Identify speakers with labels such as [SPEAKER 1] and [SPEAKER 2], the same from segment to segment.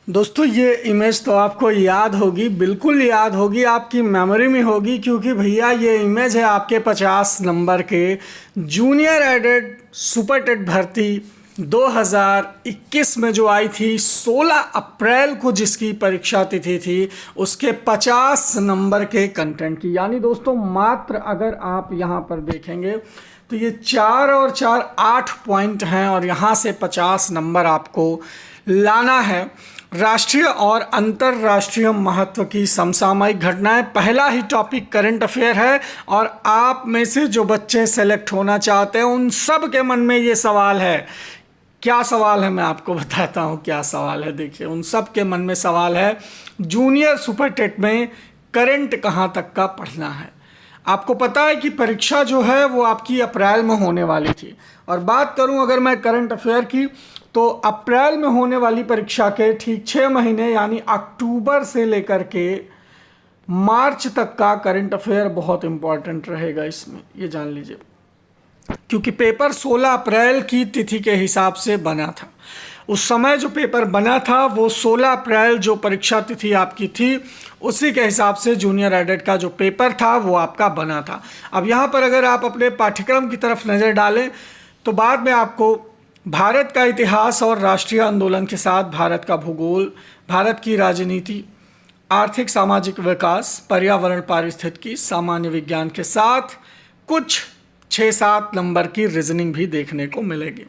[SPEAKER 1] दोस्तों ये इमेज तो आपको याद होगी, बिल्कुल याद होगी, आपकी मेमोरी में होगी, क्योंकि भैया ये इमेज है आपके 50 नंबर के जूनियर एडेड सुपर टेट भर्ती 2021 में जो आई थी 16 अप्रैल को, जिसकी परीक्षा तिथि थी, उसके 50 नंबर के कंटेंट की। यानी दोस्तों मात्र अगर आप यहाँ पर देखेंगे तो ये 4 और 4 8 पॉइंट हैं और यहाँ से 50 नंबर आपको लाना है। राष्ट्रीय और अंतर्राष्ट्रीय महत्व की समसामयिक घटनाएं, पहला ही टॉपिक करंट अफेयर है और आप में से जो बच्चे सेलेक्ट होना चाहते हैं उन सब के मन में ये सवाल है। क्या सवाल है मैं आपको बताता हूँ क्या सवाल है। देखिए, उन सब के मन में सवाल है, जूनियर सुपर टेट में करंट कहाँ तक का पढ़ना है। आपको पता है कि परीक्षा जो है वो आपकी अप्रैल में होने वाली थी, और बात करूं अगर मैं करंट अफेयर की तो अप्रैल में होने वाली परीक्षा के ठीक 6 महीने यानी अक्टूबर से लेकर के मार्च तक का करंट अफेयर बहुत इंपॉर्टेंट रहेगा इसमें, ये जान लीजिए, क्योंकि पेपर 16 अप्रैल की तिथि के हिसाब से बना था। उस समय जो पेपर बना था वो 16 अप्रैल जो परीक्षा तिथि आपकी थी उसी के हिसाब से जूनियर एडेड का जो पेपर था वो आपका बना था। अब यहाँ पर अगर आप अपने पाठ्यक्रम की तरफ नज़र डालें तो बाद में आपको भारत का इतिहास और राष्ट्रीय आंदोलन के साथ भारत का भूगोल, भारत की राजनीति, आर्थिक सामाजिक विकास, पर्यावरण पारिस्थितिकी, सामान्य विज्ञान के साथ कुछ 6-7 नंबर की रीजनिंग भी देखने को मिलेगी।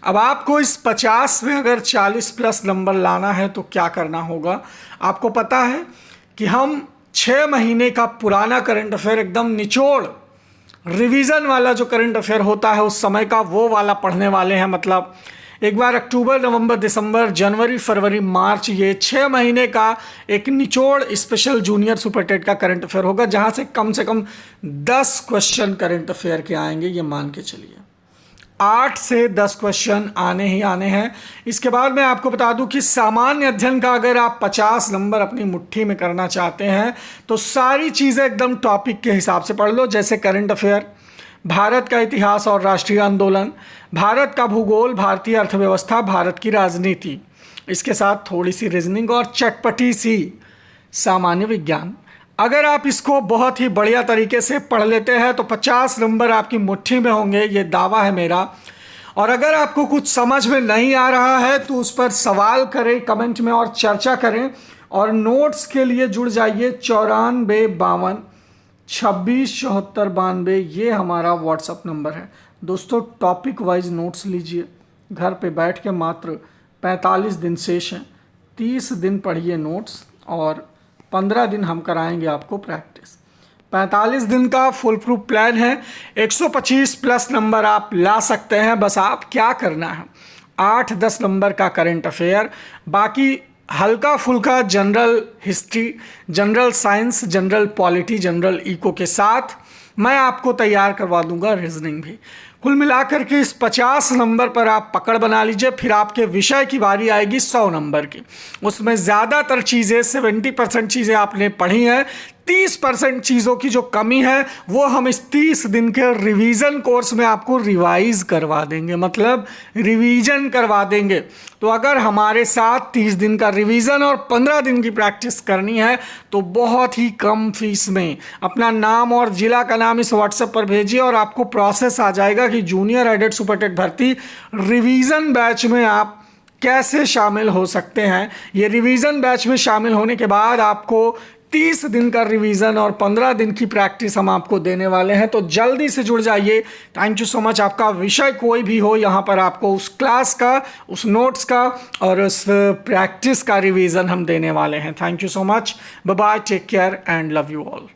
[SPEAKER 1] अब आपको इस 50 में अगर 40 प्लस नंबर लाना है तो क्या करना होगा। आपको पता है कि हम 6 महीने का पुराना करंट अफेयर, एकदम निचोड़ रिवीजन वाला जो करंट अफेयर होता है उस समय का, वो वाला पढ़ने वाले हैं। मतलब एक बार अक्टूबर, नवंबर, दिसंबर, जनवरी, फरवरी, मार्च, ये 6 महीने का एक निचोड़ स्पेशल जूनियर सुपर टेट का करंट अफेयर होगा, जहां से कम 10 क्वेश्चन करंट अफेयर के आएंगे, ये मान के चलिए। 8 से 10 क्वेश्चन आने ही आने हैं। इसके बाद मैं आपको बता दूं कि सामान्य अध्ययन का अगर आप 50 नंबर अपनी मुट्ठी में करना चाहते हैं तो सारी चीज़ें एकदम टॉपिक के हिसाब से पढ़ लो, जैसे करंट अफेयर, भारत का इतिहास और राष्ट्रीय आंदोलन, भारत का भूगोल, भारतीय अर्थव्यवस्था, भारत की राजनीति, इसके साथ थोड़ी सी रीजनिंग और चटपटी सी सामान्य विज्ञान। अगर आप इसको बहुत ही बढ़िया तरीके से पढ़ लेते हैं तो 50 नंबर आपकी मुट्ठी में होंगे, ये दावा है मेरा। और अगर आपको कुछ समझ में नहीं आ रहा है तो उस पर सवाल करें कमेंट में और चर्चा करें, और नोट्स के लिए जुड़ जाइए 94 52 26 74 92, ये हमारा व्हाट्सअप नंबर है। दोस्तों टॉपिक वाइज नोट्स लीजिए, घर पे बैठ के मात्र 45 दिन शेष हैं, 30 दिन पढ़िए नोट्स और 15 दिन हम कराएंगे आपको प्रैक्टिस। 45 दिन का फुल प्रूफ प्लान है, 125 प्लस नंबर आप ला सकते हैं। बस आप क्या करना है, 8-10 नंबर का करंट अफेयर, बाकी हल्का फुल्का general history, general science, general polity, general eco के साथ मैं आपको तैयार करवा दूंगा रीजनिंग भी। कुल मिलाकर के इस 50 नंबर पर आप पकड़ बना लीजिए। फिर आपके विषय की बारी आएगी 100 नंबर की, उसमें ज़्यादातर चीज़ें 70% चीज़ें आपने पढ़ी हैं, 30% चीज़ों की जो कमी है वो हम इस 30 दिन के रिवीजन कोर्स में आपको रिवाइज करवा देंगे, मतलब रिवीजन करवा देंगे। तो अगर हमारे साथ 30 दिन का रिवीजन और 15 दिन की प्रैक्टिस करनी है तो बहुत ही कम फीस में अपना नाम और जिला का नाम इस व्हाट्सएप पर भेजिए और आपको प्रोसेस आ जाएगा कि जूनियर एडेड सुपर टेट भर्ती रिवीजन बैच में आप कैसे शामिल हो सकते हैं। ये रिवीजन बैच में शामिल होने के बाद आपको 30 दिन का रिवीजन और 15 दिन की प्रैक्टिस हम आपको देने वाले हैं, तो जल्दी से जुड़ जाइए। Thank you so much. आपका विषय कोई भी हो, यहाँ पर आपको उस क्लास का, उस नोट्स का और उस प्रैक्टिस का रिवीजन हम देने वाले हैं। Thank you so much. Bye bye, take care and love you all.